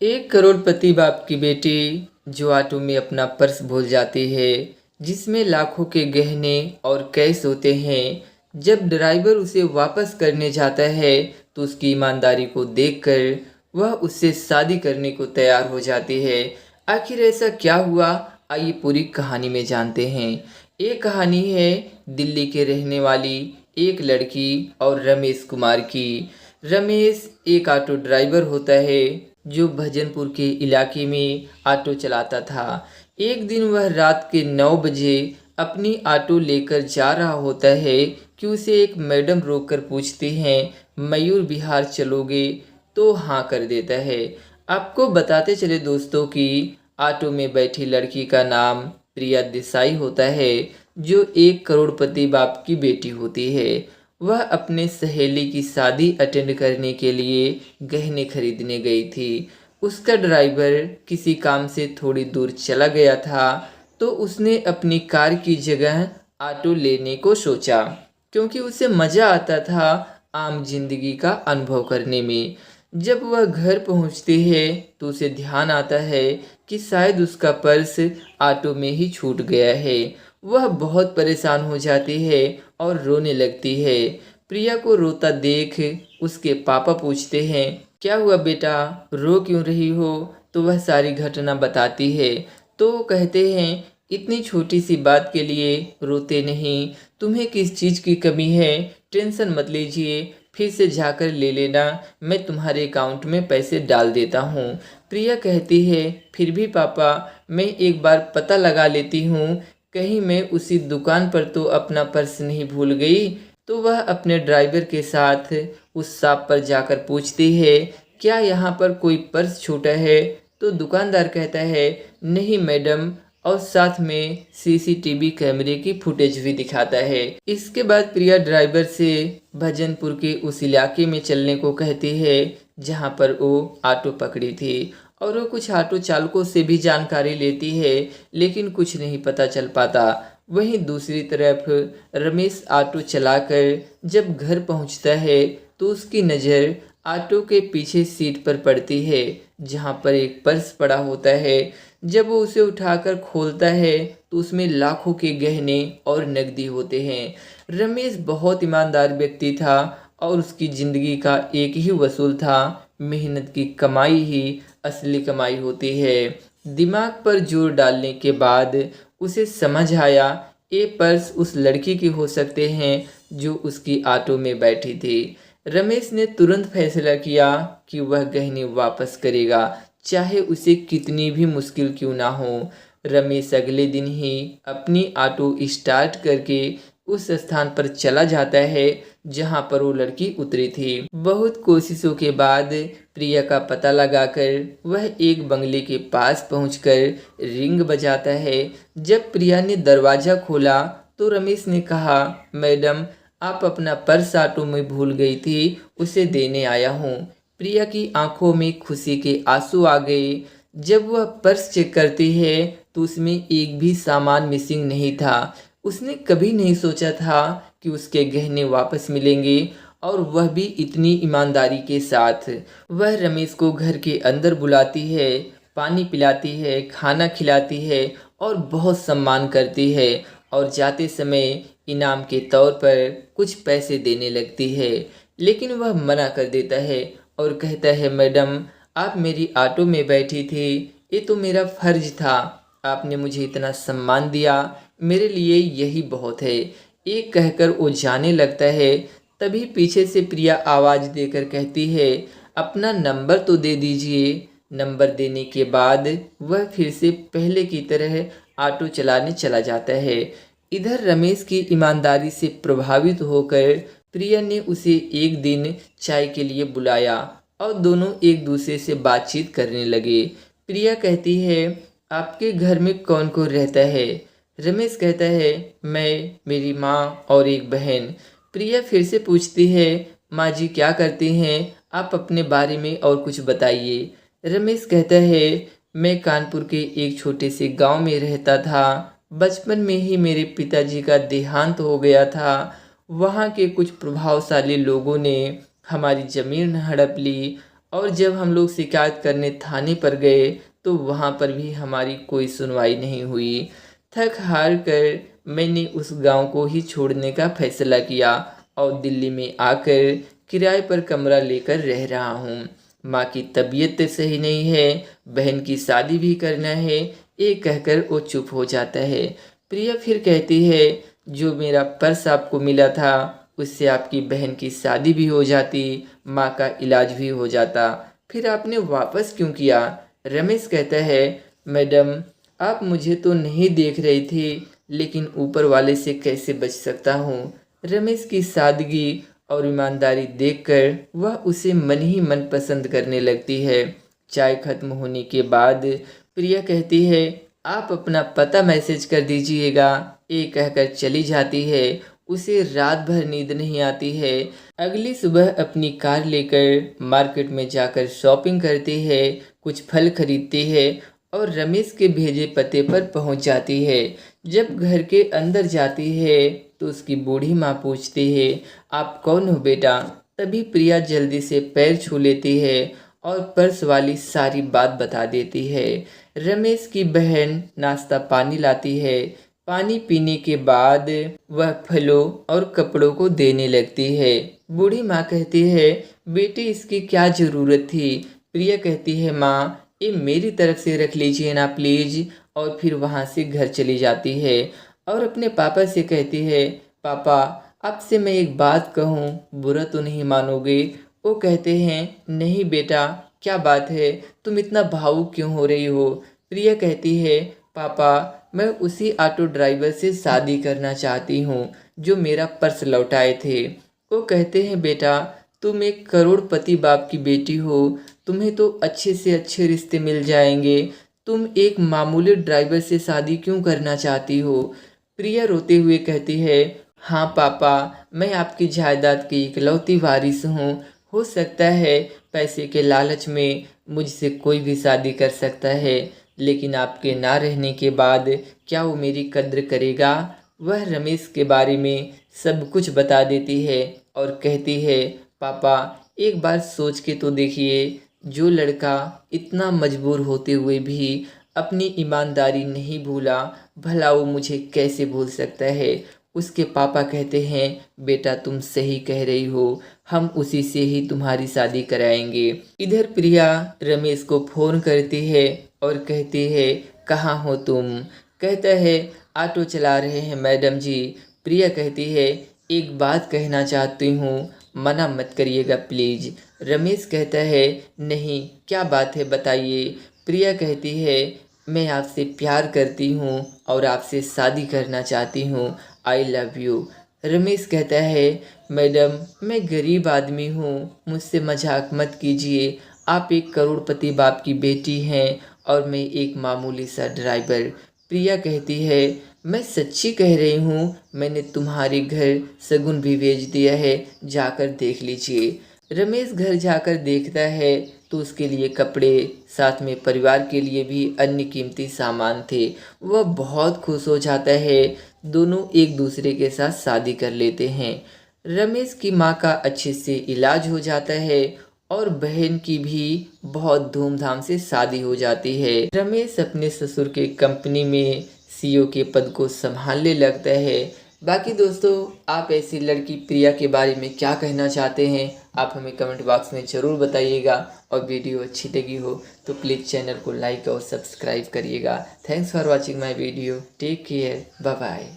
एक करोड़पति बाप की बेटी जो ऑटो में अपना पर्स भूल जाती है, जिसमें लाखों के गहने और कैश होते हैं। जब ड्राइवर उसे वापस करने जाता है तो उसकी ईमानदारी को देखकर वह उससे शादी करने को तैयार हो जाती है। आखिर ऐसा क्या हुआ, आइए पूरी कहानी में जानते हैं। ये कहानी है दिल्ली के रहने वाली एक लड़की और रमेश कुमार की। रमेश एक ऑटो ड्राइवर होता है जो भजनपुर के इलाके में ऑटो चलाता था। एक दिन वह रात के 9 बजे अपनी ऑटो लेकर जा रहा होता है कि उसे एक मैडम रोककर पूछती हैं, मयूर विहार चलोगे? तो हाँ कर देता है। आपको बताते चले दोस्तों कि ऑटो में बैठी लड़की का नाम प्रिया देसाई होता है, जो एक करोड़पति बाप की बेटी होती है। वह अपने सहेली की शादी अटेंड करने के लिए गहने खरीदने गई थी। उसका ड्राइवर किसी काम से थोड़ी दूर चला गया था, तो उसने अपनी कार की जगह ऑटो लेने को सोचा, क्योंकि उसे मज़ा आता था आम जिंदगी का अनुभव करने में। जब वह घर पहुंचती है तो उसे ध्यान आता है कि शायद उसका पर्स ऑटो में ही छूट गया है। वह बहुत परेशान हो जाती है और रोने लगती है। प्रिया को रोता देख उसके पापा पूछते हैं, क्या हुआ बेटा, रो क्यों रही हो? तो वह सारी घटना बताती है। तो वो कहते हैं, इतनी छोटी सी बात के लिए रोते नहीं, तुम्हें किस चीज़ की कमी है? टेंशन मत लीजिए, फिर से जाकर ले लेना, मैं तुम्हारे अकाउंट में पैसे डाल देता हूँ। प्रिया कहती है, फिर भी पापा, मैं एक बार पता लगा लेती हूँ, कहीं मैं उसी दुकान पर तो अपना पर्स नहीं भूल गई। तो वह अपने ड्राइवर के साथ उस शॉप पर जाकर पूछती है, क्या यहाँ पर कोई पर्स छूटा है? तो दुकानदार कहता है, नहीं मैडम, और साथ में सीसीटीवी कैमरे की फुटेज भी दिखाता है। इसके बाद प्रिया ड्राइवर से भजनपुर के उस इलाके में चलने को कहती है जहाँ पर वो ऑटो पकड़ी थी, और वो कुछ ऑटो चालकों से भी जानकारी लेती है, लेकिन कुछ नहीं पता चल पाता। वहीं दूसरी तरफ रमेश ऑटो चलाकर जब घर पहुंचता है तो उसकी नज़र ऑटो के पीछे सीट पर पड़ती है, जहां पर एक पर्स पड़ा होता है। जब वो उसे उठाकर खोलता है तो उसमें लाखों के गहने और नकदी होते हैं। रमेश बहुत ईमानदार व्यक्ति था और उसकी ज़िंदगी का एक ही वसूल था, मेहनत की कमाई ही असली कमाई होती है। दिमाग पर जोर डालने के बाद उसे समझ आया, ये पर्स उस लड़की के हो सकते हैं जो उसकी ऑटो में बैठी थी। रमेश ने तुरंत फैसला किया कि वह गहने वापस करेगा, चाहे उसे कितनी भी मुश्किल क्यों ना हो। रमेश अगले दिन ही अपनी ऑटो स्टार्ट करके उस स्थान पर चला जाता है जहां पर वो लड़की उतरी थी। बहुत कोशिशों के बाद प्रिया का पता लगाकर वह एक बंगले के पास पहुंचकर रिंग बजाता है। जब प्रिया ने दरवाज़ा खोला तो रमेश ने कहा, मैडम, आप अपना पर्स ऑटो में भूल गई थी, उसे देने आया हूँ। प्रिया की आंखों में खुशी के आंसू आ गए। जब वह पर्स चेक करती है तो उसमें एक भी सामान मिसिंग नहीं था। उसने कभी नहीं सोचा था कि उसके गहने वापस मिलेंगे, और वह भी इतनी ईमानदारी के साथ। वह रमेश को घर के अंदर बुलाती है, पानी पिलाती है, खाना खिलाती है और बहुत सम्मान करती है, और जाते समय इनाम के तौर पर कुछ पैसे देने लगती है। लेकिन वह मना कर देता है और कहता है, मैडम, आप मेरी ऑटो में बैठी थी, ये तो मेरा फर्ज था, आपने मुझे इतना सम्मान दिया, मेरे लिए यही बहुत है। ये कहकर वो जाने लगता है। तभी पीछे से प्रिया आवाज़ देकर कहती है, अपना नंबर तो दे दीजिए। नंबर देने के बाद वह फिर से पहले की तरह ऑटो चलाने चला जाता है। इधर रमेश की ईमानदारी से प्रभावित होकर प्रिया ने उसे एक दिन चाय के लिए बुलाया और दोनों एक दूसरे से बातचीत करने लगे। प्रिया कहती है, आपके घर में कौन कौन रहता है? रमेश कहता है, मैं, मेरी माँ और एक बहन। प्रिया फिर से पूछती है, माँ जी क्या करती हैं? आप अपने बारे में और कुछ बताइए। रमेश कहता है, मैं कानपुर के एक छोटे से गांव में रहता था। बचपन में ही मेरे पिताजी का देहांत हो गया था। वहाँ के कुछ प्रभावशाली लोगों ने हमारी ज़मीन हड़प ली और जब हम लोग शिकायत करने थाने पर गए तो वहाँ पर भी हमारी कोई सुनवाई नहीं हुई। थक हार कर मैंने उस गांव को ही छोड़ने का फैसला किया और दिल्ली में आकर किराए पर कमरा लेकर रह रहा हूँ। माँ की तबीयत सही नहीं है, बहन की शादी भी करना है, ये कहकर वो चुप हो जाता है। प्रिया फिर कहती है, जो मेरा पर्स आपको मिला था उससे आपकी बहन की शादी भी हो जाती, माँ का इलाज भी हो जाता, फिर आपने वापस क्यों किया? रमेश कहता है, मैडम आप मुझे तो नहीं देख रही थी, लेकिन ऊपर वाले से कैसे बच सकता हूँ। रमेश की सादगी और ईमानदारी देखकर वह उसे मन ही मन पसंद करने लगती है। चाय खत्म होने के बाद प्रिया कहती है, आप अपना पता मैसेज कर दीजिएगा। ये कहकर चली जाती है। उसे रात भर नींद नहीं आती है। अगली सुबह अपनी कार लेकर मार्केट में जाकर शॉपिंग करती है, कुछ फल खरीदती है और रमेश के भेजे पते पर पहुंच जाती है। जब घर के अंदर जाती है तो उसकी बूढ़ी माँ पूछती है, आप कौन हो बेटा? तभी प्रिया जल्दी से पैर छू लेती है और पर्स वाली सारी बात बता देती है। रमेश की बहन नाश्ता पानी लाती है। पानी पीने के बाद वह फलों और कपड़ों को देने लगती है। बूढ़ी माँ कहती है, बेटी इसकी क्या ज़रूरत थी? प्रिया कहती है, माँ ये मेरी तरफ से रख लीजिए ना प्लीज़। और फिर वहाँ से घर चली जाती है और अपने पापा से कहती है, पापा आपसे मैं एक बात कहूँ, बुरा तो नहीं मानोगे? वो कहते हैं, नहीं बेटा क्या बात है, तुम इतना भावुक क्यों हो रही हो? प्रिया कहती है, पापा मैं उसी ऑटो ड्राइवर से शादी करना चाहती हूँ जो मेरा पर्स लौटाए थे। वो कहते हैं, बेटा तुम एक करोड़पति बाप की बेटी हो, तुम्हें तो अच्छे से अच्छे रिश्ते मिल जाएंगे, तुम एक मामूली ड्राइवर से शादी क्यों करना चाहती हो? प्रिया रोते हुए कहती है, हाँ पापा मैं आपकी जायदाद की इकलौती वारिस हूँ। हो सकता है पैसे के लालच में मुझसे कोई भी शादी कर सकता है, लेकिन आपके ना रहने के बाद क्या वो मेरी कद्र करेगा? वह रमेश के बारे में सब कुछ बता देती है और कहती है, पापा एक बार सोच के तो देखिए, जो लड़का इतना मजबूर होते हुए भी अपनी ईमानदारी नहीं भूला, भला वो मुझे कैसे भूल सकता है? उसके पापा कहते हैं, बेटा तुम सही कह रही हो, हम उसी से ही तुम्हारी शादी कराएंगे। इधर प्रिया रमेश को फ़ोन करती है और कहती है, कहाँ हो तुम? कहता है, ऑटो चला रहे हैं मैडम जी। प्रिया कहती है, एक बात कहना चाहती हूँ, मना मत करिएगा प्लीज़। रमेश कहता है, नहीं क्या बात है बताइए। प्रिया कहती है, मैं आपसे प्यार करती हूँ और आपसे शादी करना चाहती हूँ, आई लव यू। रमेश कहता है, मैडम मैं गरीब आदमी हूँ, मुझसे मजाक मत कीजिए, आप एक करोड़पति बाप की बेटी हैं और मैं एक मामूली सा ड्राइवर। प्रिया कहती है, मैं सच्ची कह रही हूँ, मैंने तुम्हारे घर शगुन भी भेज दिया है, जाकर देख लीजिए। रमेश घर जाकर देखता है तो उसके लिए कपड़े, साथ में परिवार के लिए भी अन्य कीमती सामान थे। वह बहुत खुश हो जाता है। दोनों एक दूसरे के साथ शादी कर लेते हैं। रमेश की माँ का अच्छे से इलाज हो जाता है और बहन की भी बहुत धूमधाम से शादी हो जाती है। रमेश अपने ससुर के कंपनी में सीईओ के पद को संभालने लगता है। बाकी दोस्तों आप ऐसी लड़की प्रिया के बारे में क्या कहना चाहते हैं, आप हमें कमेंट बॉक्स में ज़रूर बताइएगा। और वीडियो अच्छी लगी हो तो प्लीज़ चैनल को लाइक और सब्सक्राइब करिएगा। Thanks for watching my video. Take care, bye bye.